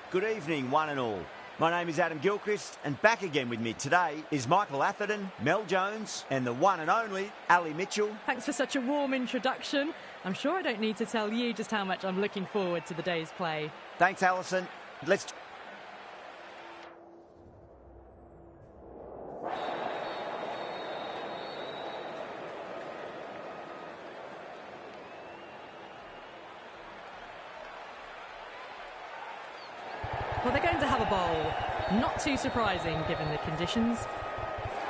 Good evening, one and all. My name is Adam Gilchrist, and back again with me today is Michael Atherton, Mel Jones, and the one and only Ali Mitchell. Thanks for such a warm introduction. I'm sure I don't need to tell you just how much I'm looking forward to the day's play. Thanks, Alison. Let's... Well, they're going to have a bowl. Not too surprising, given the conditions.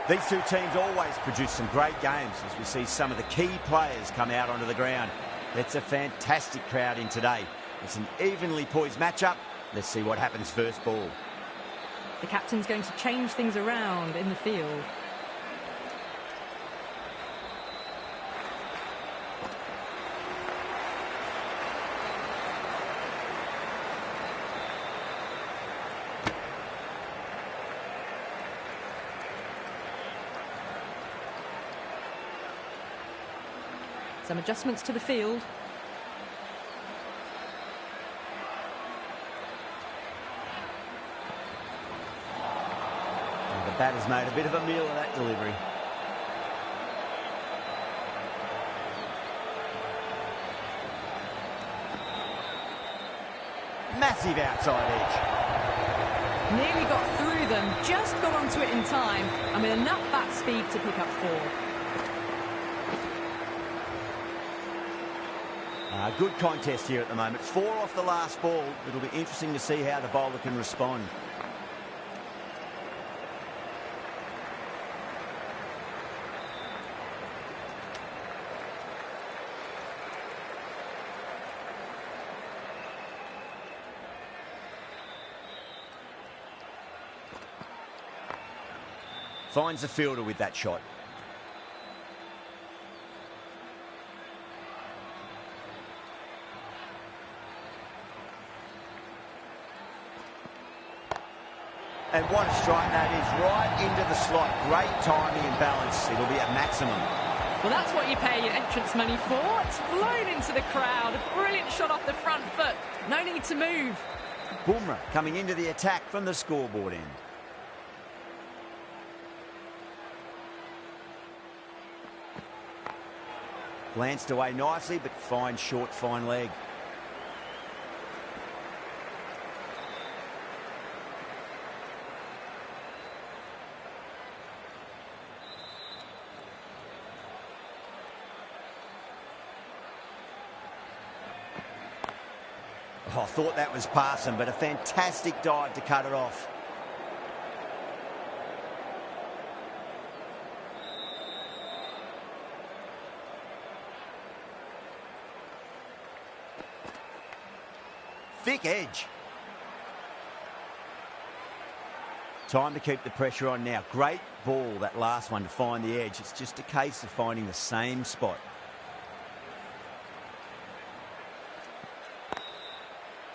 These two teams always produce some great games as we see some of the key players come out onto the ground. It's a fantastic crowd in today. It's an evenly poised matchup. Let's see what happens first ball. The captain's going to change things around in the field. Some adjustments to the field. The batter's made a bit of a meal of that delivery. Massive outside edge. Nearly got through them, just got onto it in time, and with enough bat speed to pick up 4. Good contest here at the moment. 4 off the last ball. It'll be interesting to see how the bowler can respond. Finds the fielder with that shot. And what a strike that is, right into the slot. Great timing and balance. It'll be at maximum. Well, that's what you pay your entrance money for. It's flown into the crowd. A brilliant shot off the front foot. No need to move. Bumrah coming into the attack from the scoreboard end. Glanced away nicely, but fine short, fine leg. Oh, I thought that was passing, but a fantastic dive to cut it off. Thick edge. Time to keep the pressure on now. Great ball, that last one, to find the edge. It's just a case of finding the same spot.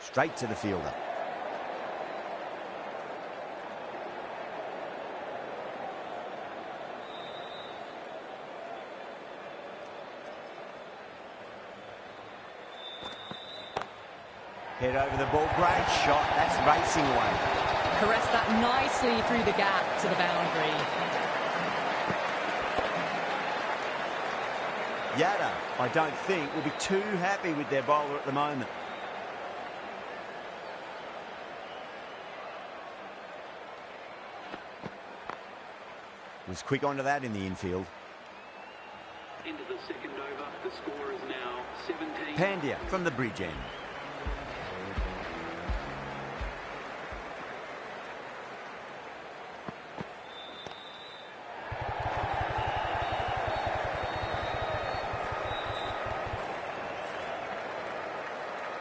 Straight to the fielder. Head over the ball. Great shot. That's racing away. Caress that nicely through the gap to the boundary. Yada, I don't think, will be too happy with their bowler at the moment. Was quick onto that in the infield. Into the second over, the score is now 17. Pandya from the bridge end.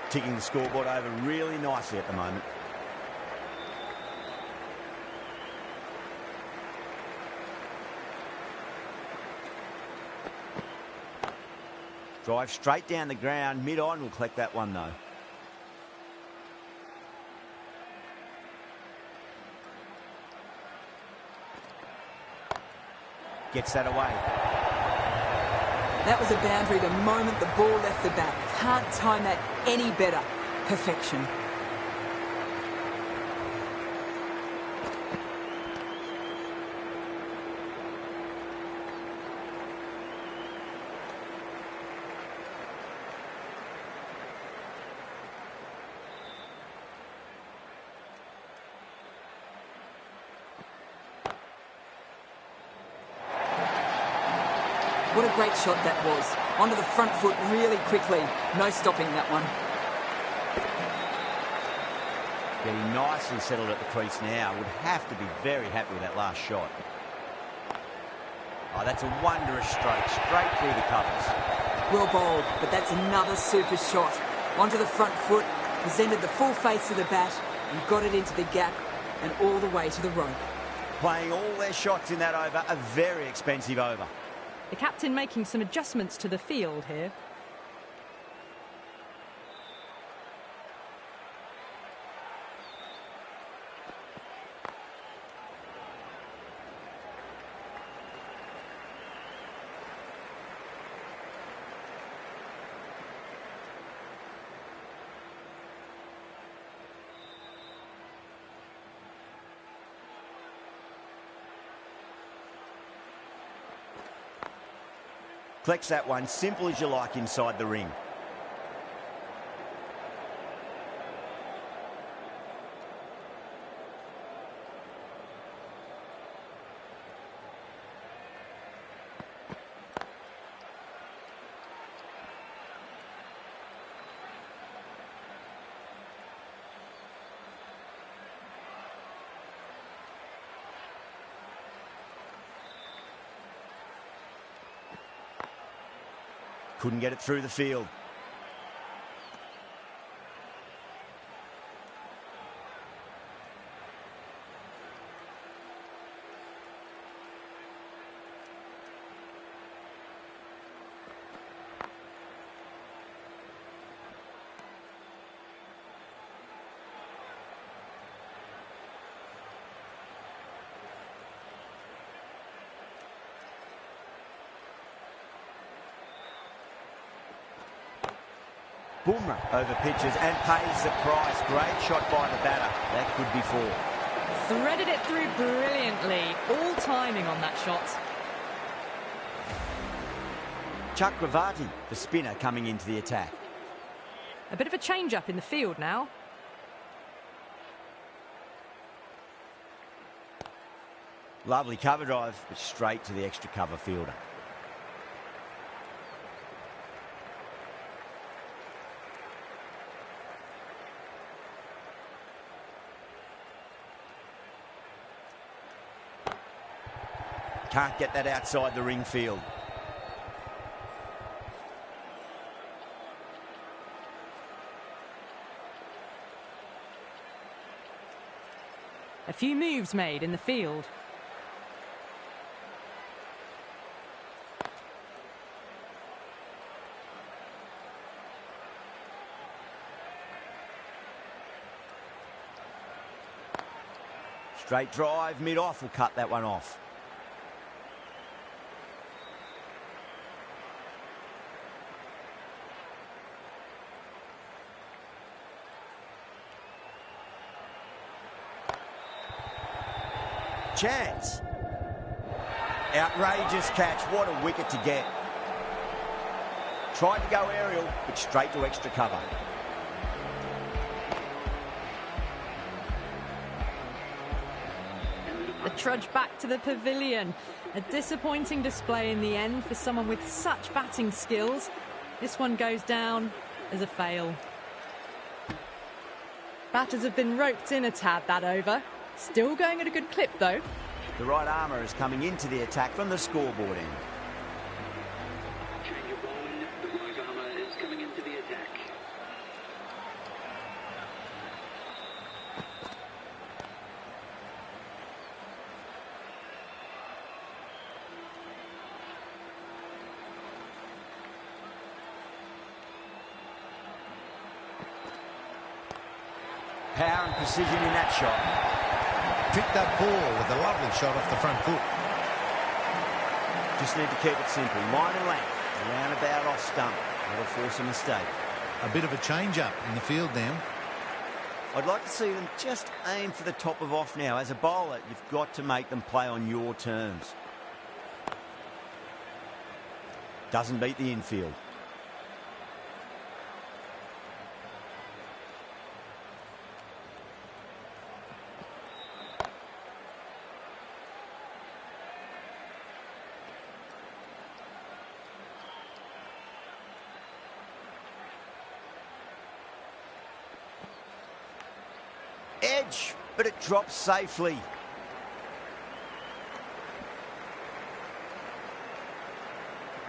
Ticking the scoreboard over really nicely at the moment. Drive straight down the ground, mid-on, will collect that one though. Gets that away. That was a boundary the moment the ball left the bat. Can't time that any better. Perfection. What a great shot that was. Onto the front foot really quickly. No stopping that one. Getting nicely settled at the crease now. Would have to be very happy with that last shot. Oh, that's a wondrous stroke, straight through the covers. Well bowled, but that's another super shot. Onto the front foot, presented the full face of the bat and got it into the gap and all the way to the rope. Playing all their shots in that over, a very expensive over. The captain making some adjustments to the field here. Collects that one, simple as you like inside the ring. Couldn't get it through the field. Boomer over pitches and pays the price. Great shot by the batter. That could be four. Threaded it through brilliantly. All timing on that shot. Chakravarti, the spinner, coming into the attack. A bit of a change-up in the field now. Lovely cover drive, but straight to the extra cover fielder. Can't get that outside the ring field. A few moves made in the field. Straight drive, mid-off will cut that one off. Chance. Outrageous catch. What a wicket to get. Tried to go aerial, but straight to extra cover. The trudge back to the pavilion. A disappointing display in the end for someone with such batting skills. This one goes down as a fail. Batters have been roped in a tad that over. Still going at a good clip, though. The right armour is coming into the attack from the scoreboard end. Change of bowling. The right armour is coming into the attack. Power and precision in that shot. Picked up ball with a lovely shot off the front foot. Just need to keep it simple. Line and length. Around about off stump. That'll force a mistake. A bit of a change-up in the field now. I'd like to see them just aim for the top of off now. As a bowler, you've got to make them play on your terms. Doesn't beat the infield. edge, but it drops safely.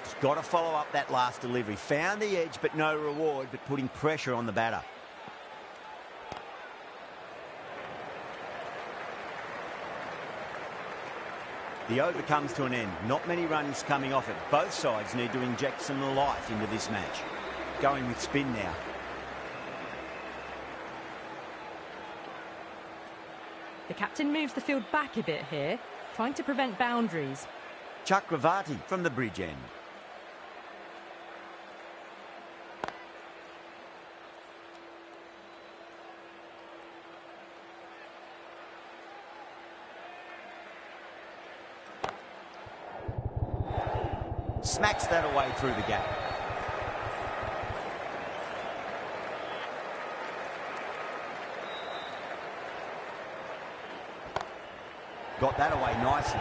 Just got to follow up that last delivery. Found the edge, but no reward, but putting pressure on the batter. The over comes to an end. Not many runs coming off it. Both sides need to inject some life into this match. Going with spin now. The captain moves the field back a bit here, trying to prevent boundaries. Chakravarti from the bridge end. Smacks that away through the gap. Got that away nicely.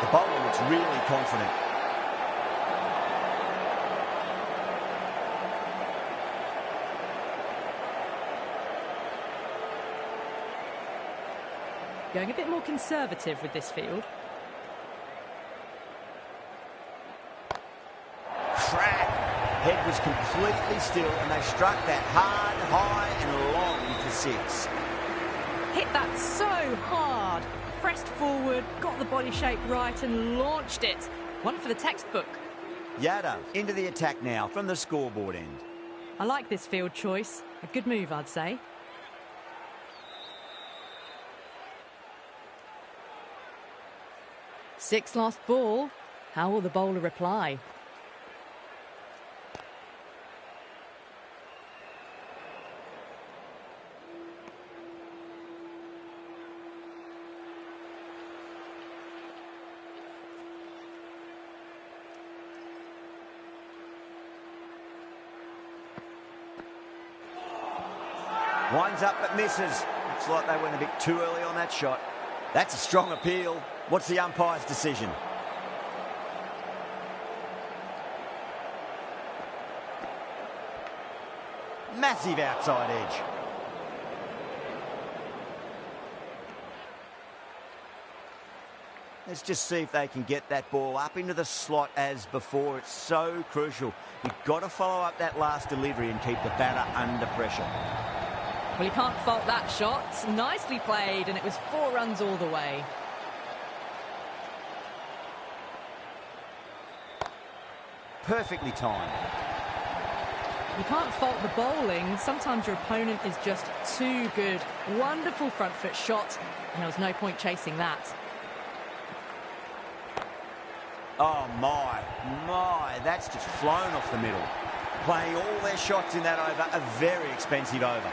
The bowler looks really confident. Going a bit more conservative with this field. Crack! Head was completely still and they struck that hard, high and long for six. Hit that so hard. Pressed forward, got the body shape right and launched it. One for the textbook. Yadav into the attack now from the scoreboard end. I like this field choice. A good move, I'd say. Six last ball. How will the bowler reply? Winds up but misses. Looks like they went a bit too early on that shot. That's a strong appeal. What's the umpire's decision? Massive outside edge. Let's just see if they can get that ball up into the slot as before. It's so crucial. You've got to follow up that last delivery and keep the batter under pressure. Well, you can't fault that shot. Nicely played, and it was 4 runs all the way. Perfectly timed. You can't fault the bowling. Sometimes your opponent is just too good. Wonderful front foot shot, and there was no point chasing that. Oh, my, that's just flown off the middle. Playing all their shots in that over, a very expensive over.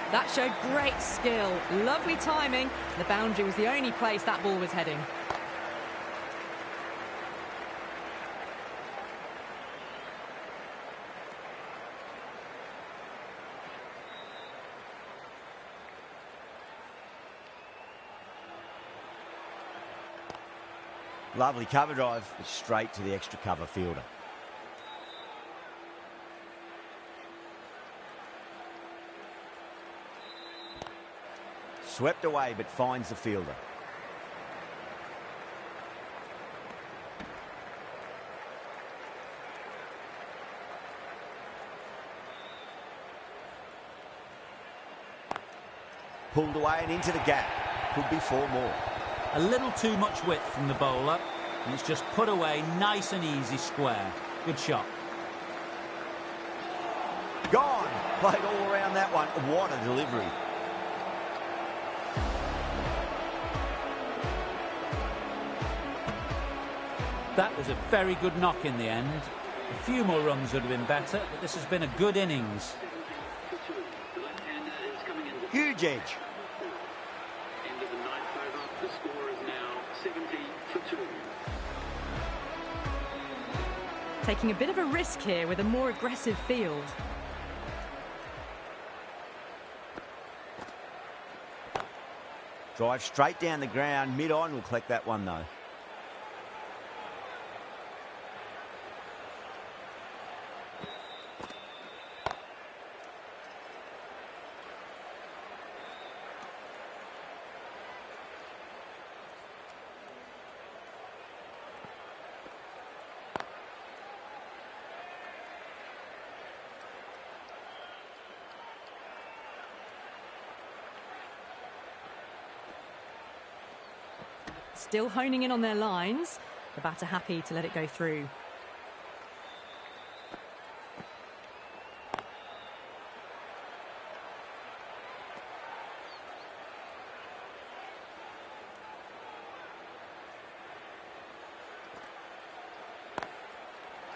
That showed great skill. Lovely timing. The boundary was the only place that ball was heading. Lovely cover drive, straight to the extra cover fielder. Swept away, but finds the fielder. Pulled away and into the gap. Could be 4 more. A little too much width from the bowler, and it's just put away nice and easy square. Good shot. Gone. Played all around that one. What a delivery. That was a very good knock in the end. A few more runs would have been better, but this has been a good innings. Huge edge. End of the 9th over. The score is now 70 for 2. taking a bit of a risk here with a more aggressive field. Drive straight down the ground, mid-on will collect that one though. Still honing in on their lines. The batter happy to let it go through.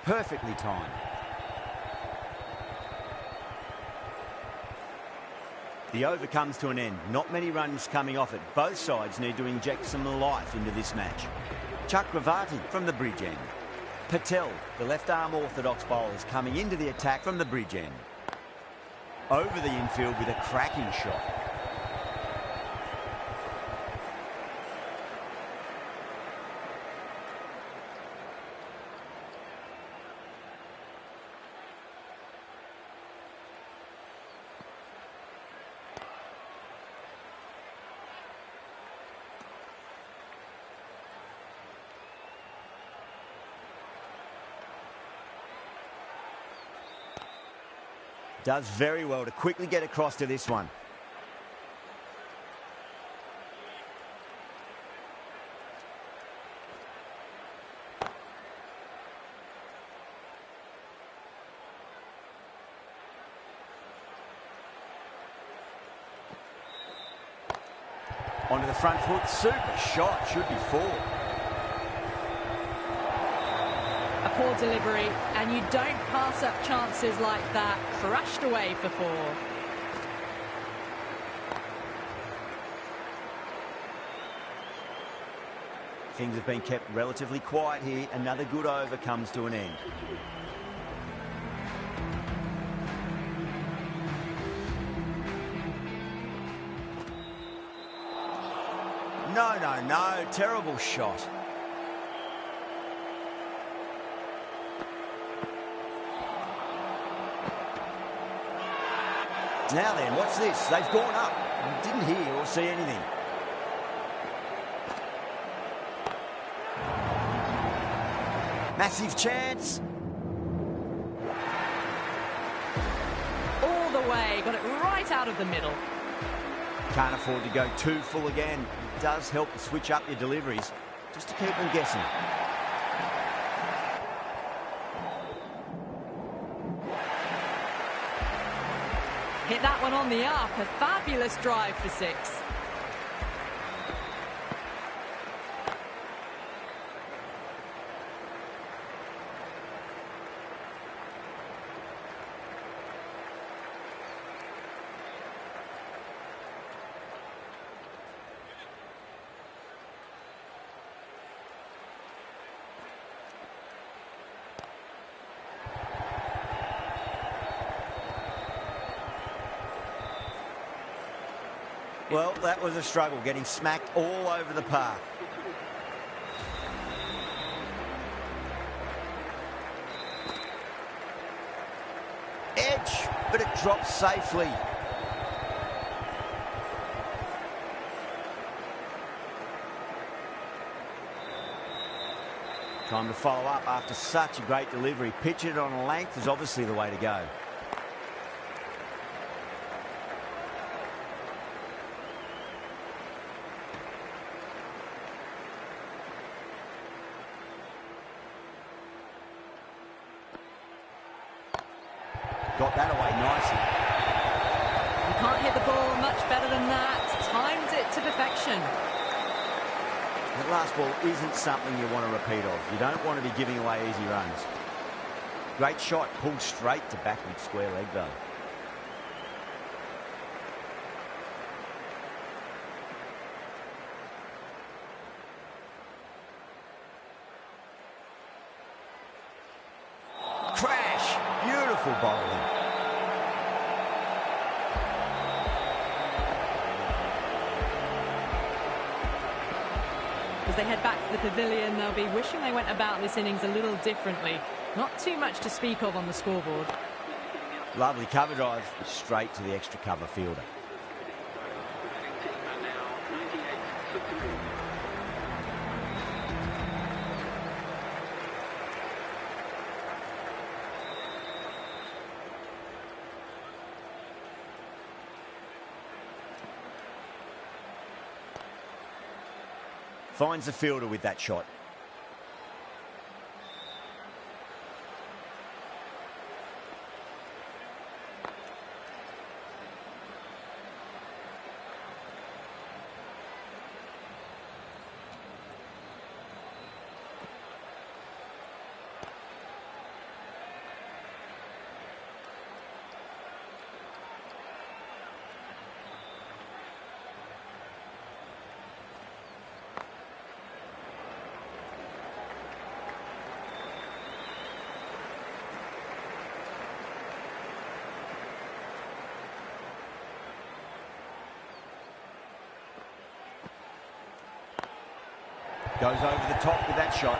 Perfectly timed. The over comes to an end. Not many runs coming off it. Both sides need to inject some life into this match. Chakravarti from the bridge end. Patel, the left-arm orthodox bowler, is coming into the attack from the bridge end. Over the infield with a cracking shot. Does very well to quickly get across to this one. Onto the front foot, super shot, should be four. A poor delivery, and you don't pass up chances like that. Crushed away for four. Things have been kept relatively quiet here. Another good over comes to an end. No, no, no. Terrible shot. Now then, what's this? They've gone up. Didn't hear or see anything. Massive chance. All the way, got it right out of the middle. Can't afford to go too full again. It does help to switch up your deliveries, just to keep them guessing. Hit that one on the up. A fabulous drive for six. Well, that was a struggle, getting smacked all over the park. Edge, but it drops safely. Time to follow up after such a great delivery. Pitch it on a length is obviously the way to go. Got that away nicely. You can't hit the ball much better than that. Timed it to perfection. That last ball isn't something you want to repeat of. You don't want to be giving away easy runs. Great shot, pulled straight to backward square leg though. Crash! Beautiful bowling. As they head back to the pavilion, they'll be wishing they went about this innings a little differently. Not too much to speak of on the scoreboard. Lovely cover drive, straight to the extra cover fielder. Finds the fielder with that shot. Goes over the top with that shot.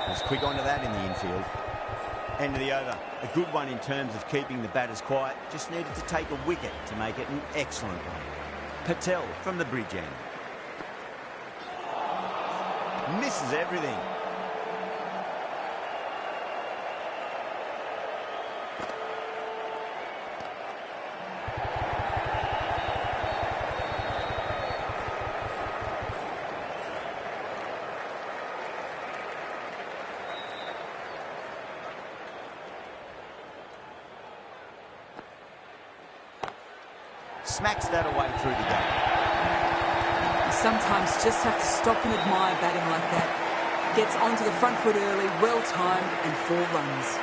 Was quick onto that in the infield. End of the over. A good one in terms of keeping the batters quiet. Just needed to take a wicket to make it an excellent one. Patel from the bridge end. Misses everything. Smacks that away through the gap. Sometimes just have to stop and admire batting like that. Gets onto the front foot early, well timed, and 4 runs.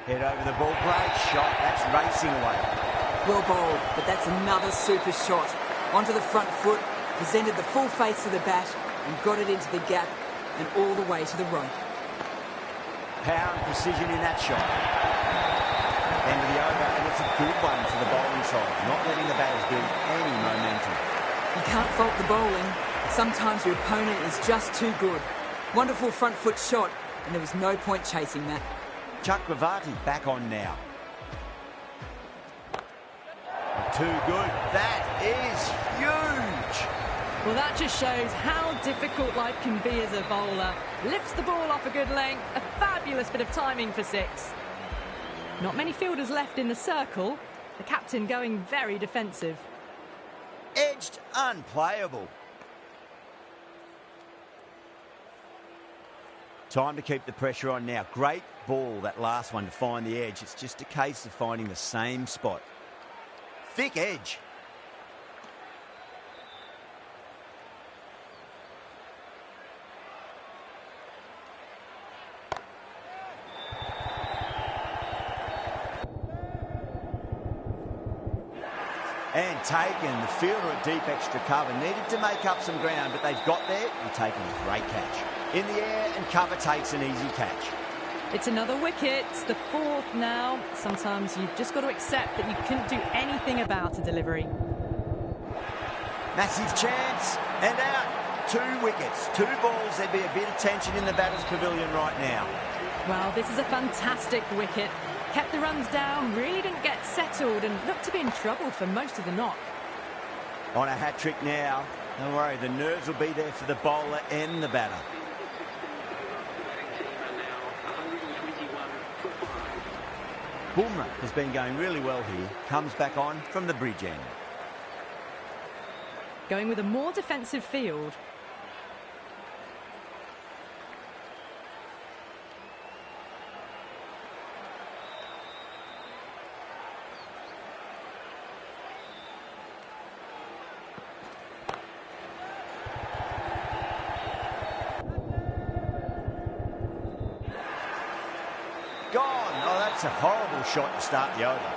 Head over the ball, great shot. That's racing away. Well bowled, but that's another super shot. Onto the front foot, presented the full face of the bat and got it into the gap and all the way to the right. Power and precision in that shot. End of the over, and it's a good one for the bowling side, not letting the batters build any momentum. You can't fault the bowling. Sometimes your opponent is just too good. Wonderful front foot shot, and there was no point chasing that. Chakravarti back on now. Too good. That is huge. Well, that just shows how difficult life can be as a bowler. Lifts the ball off a good length. A fabulous bit of timing for 6. Not many fielders left in the circle. The captain going very defensive. Edged, unplayable. Time to keep the pressure on now. Great ball, that last one, to find the edge. It's just a case of finding the same spot. Thick edge. And taken. The fielder at deep extra cover. Needed to make up some ground, but they've got there and taken a great catch. In the air, and cover takes an easy catch. It's another wicket, the 4th now. Sometimes you've just got to accept that you couldn't do anything about a delivery. Massive chance, and out. 2 wickets, 2 balls. There'd be a bit of tension in the batter's pavilion right now. Well, this is a fantastic wicket. Kept the runs down, really didn't get settled, and looked to be in trouble for most of the knock. On a hat-trick now. Don't worry, the nerves will be there for the bowler and the batter. Bumrah has been going really well here. Comes back on from the bridge end. Going with a more defensive field. That's a horrible shot to start the over.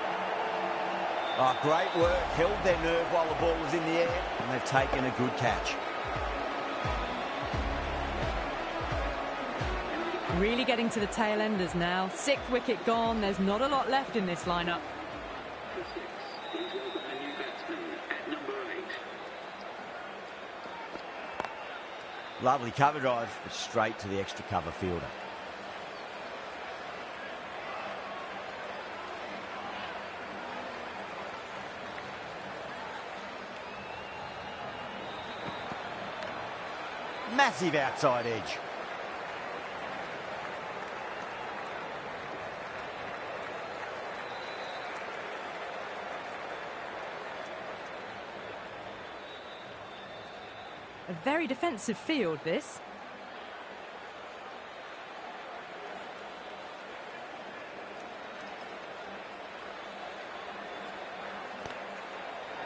Oh, great work. Held their nerve while the ball was in the air, and they've taken a good catch. Really getting to the tail enders now. 6th wicket gone. There's not a lot left in this lineup. For 6, please welcome the new batsman at number 8. Lovely cover drive, but straight to the extra cover fielder. Massive outside edge. A very defensive field, this.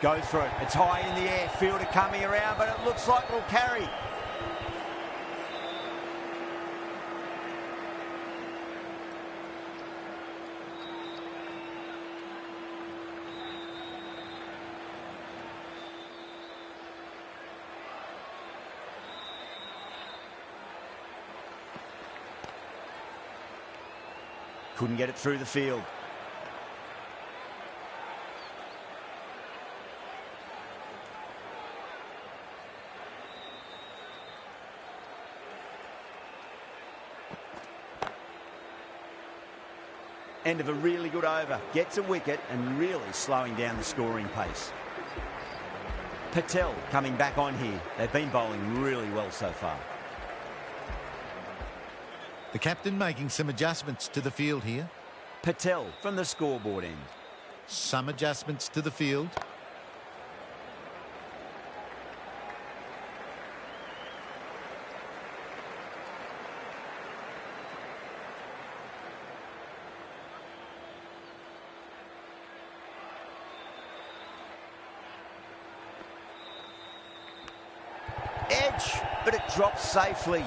Goes for it. It's high in the air. Fielder coming around, but it looks like it'll carry. Couldn't get it through the field. End of a really good over. Gets a wicket and really slowing down the scoring pace. Patel coming back on here. They've been bowling really well so far. The captain making some adjustments to the field here. Patel from the scoreboard end. Some adjustments to the field. Edge, but it drops safely.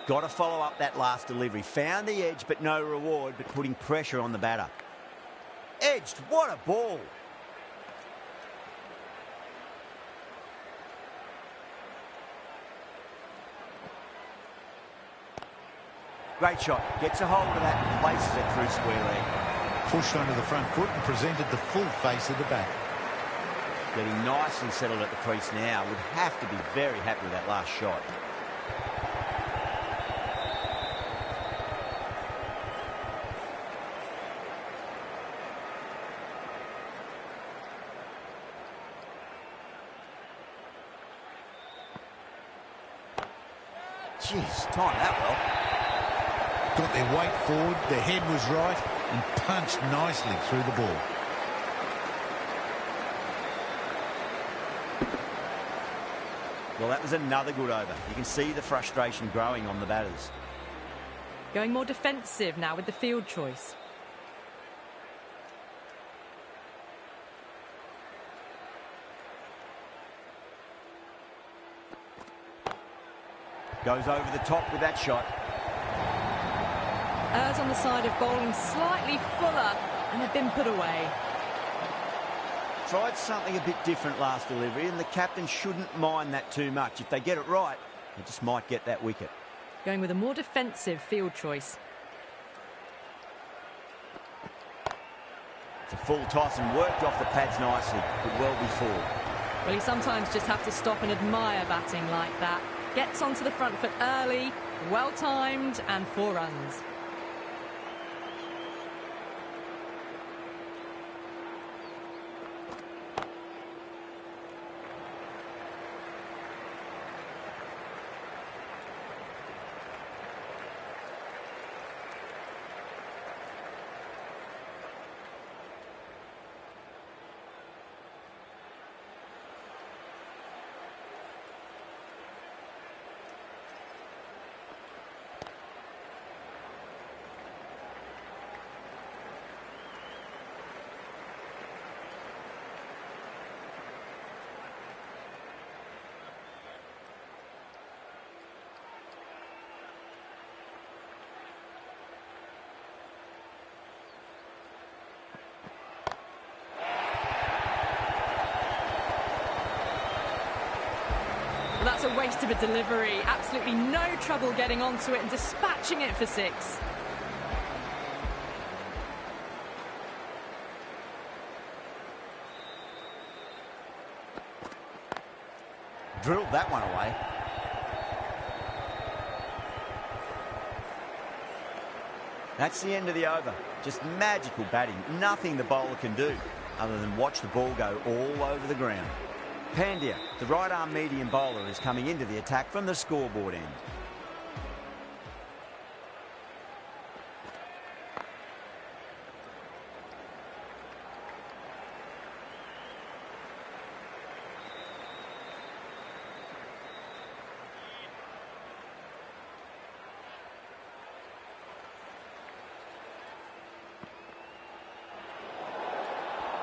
Got to follow up that last delivery. Found the edge, but no reward, but putting pressure on the batter. Edged, what a ball. Great shot. Gets a hold of that and places it through square leg. Pushed onto the front foot and presented the full face of the bat. Getting nicely settled at the crease now. Would have to be very happy with that last shot. Jeez, timed that well. Got their weight forward, their head was right, and punched nicely through the ball. Well, that was another good over. You can see the frustration growing on the batters. Going more defensive now with the field choice. Goes over the top with that shot. Errs on the side of bowling slightly fuller and have been put away. Tried something a bit different last delivery, and the captain shouldn't mind that too much. If they get it right, they just might get that wicket. Going with a more defensive field choice. It's a full toss and worked off the pads nicely, but well before. Well, you sometimes just have to stop and admire batting like that. Gets onto the front foot early, well timed, and 4 runs. Well, that's a waste of a delivery. Absolutely no trouble getting onto it and dispatching it for 6. Drilled that one away. That's the end of the over. Just magical batting. Nothing the bowler can do other than watch the ball go all over the ground. Pandya, the right-arm medium bowler, is coming into the attack from the scoreboard end.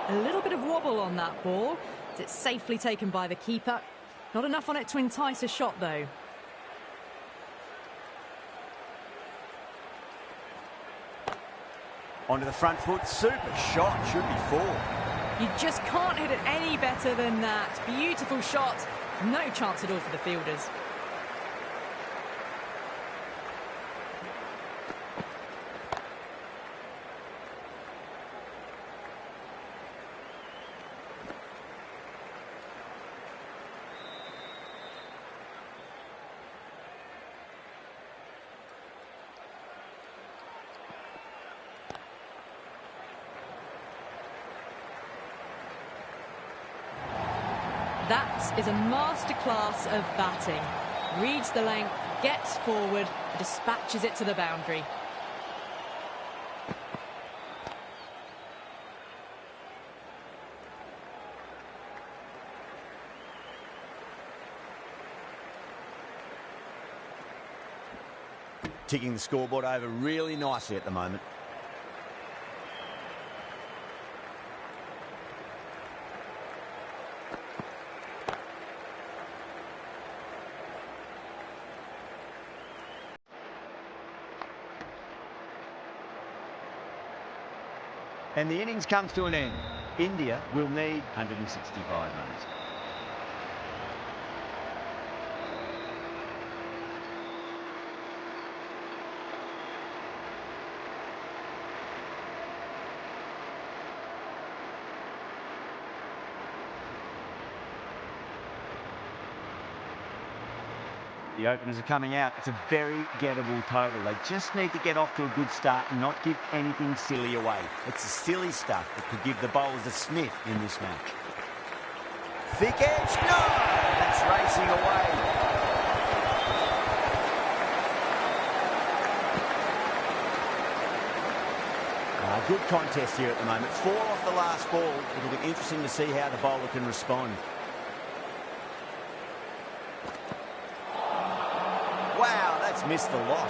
A little bit of wobble on that ball. It's safely taken by the keeper. Not enough on it to entice a shot, though. Onto the front foot. Super shot. Should be 4. You just can't hit it any better than that. Beautiful shot. No chance at all for the fielders. That is a masterclass of batting. Reads the length, gets forward, dispatches it to the boundary. Ticking the scoreboard over really nicely at the moment. And the innings comes to an end. India will need 165 runs. The openers are coming out. It's a very gettable total. They just need to get off to a good start and not give anything silly away. It's the silly stuff that could give the bowlers a sniff in this match. Thick edge, no! That's racing away. Good contest here at the moment. 4 off the last ball. It'll be interesting to see how the bowler can respond. Wow, that's missed a lot.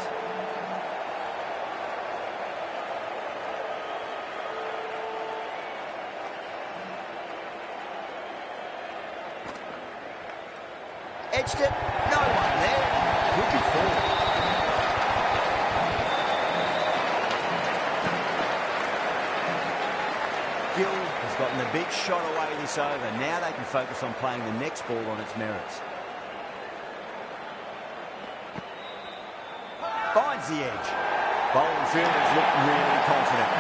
Edged it. No one there. Could be 4. Gill has gotten the big shot away this over. Now they can focus on playing the next ball on its merits. Finds the edge. Bowling fielders look really confident.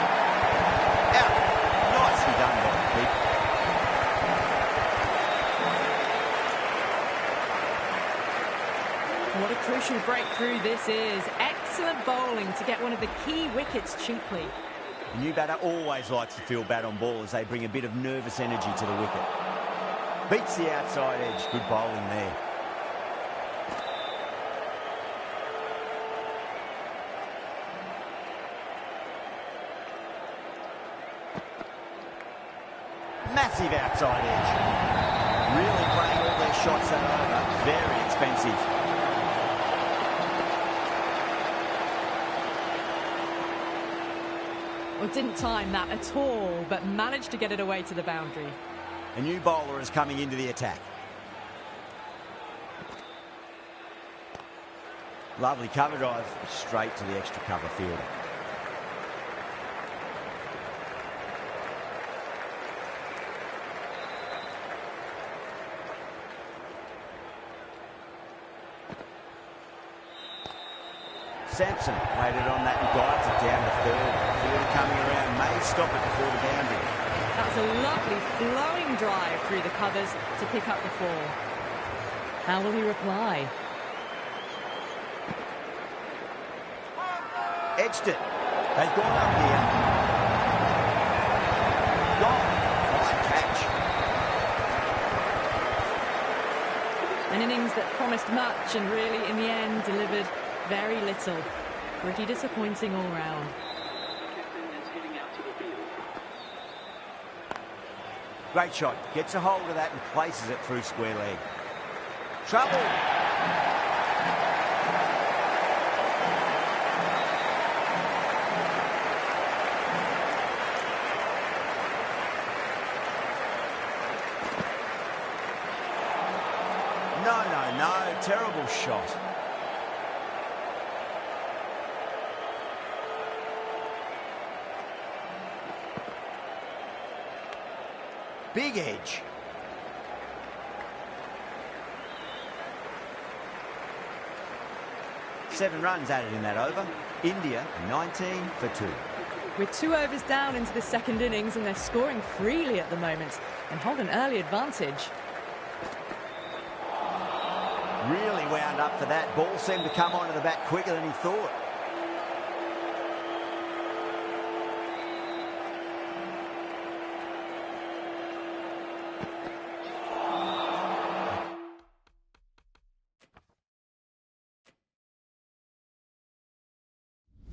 Out. Nicely done by the keeper. What a crucial breakthrough this is. Excellent bowling to get one of the key wickets cheaply. The new batter always likes to field bat on ball as they bring a bit of nervous energy to the wicket. Beats the outside edge. Good bowling there. Massive outside edge. Really playing all their shots that over. Very expensive. Well, didn't time that at all, but managed to get it away to the boundary. A new bowler is coming into the attack. Lovely cover drive, straight to the extra cover fielder. Sampson played it on that and guides it down to third. Fielder coming around may stop it before the boundary. That was a lovely flowing drive through the covers to pick up the 4. How will he reply? Edged it. They've gone up here. Gone. Fine catch. An innings that promised much and really, in the end, delivered very little. Pretty disappointing all round. Captain is heading out to the field. Great shot. Gets a hold of that and places it through square leg. Trouble. No. Terrible shot. Big edge. Seven runs added in that over. India 19 for 2. With 2 overs down into the second innings, and they're scoring freely at the moment and hold an early advantage. Really wound up for that. Ball seemed to come onto the bat quicker than he thought.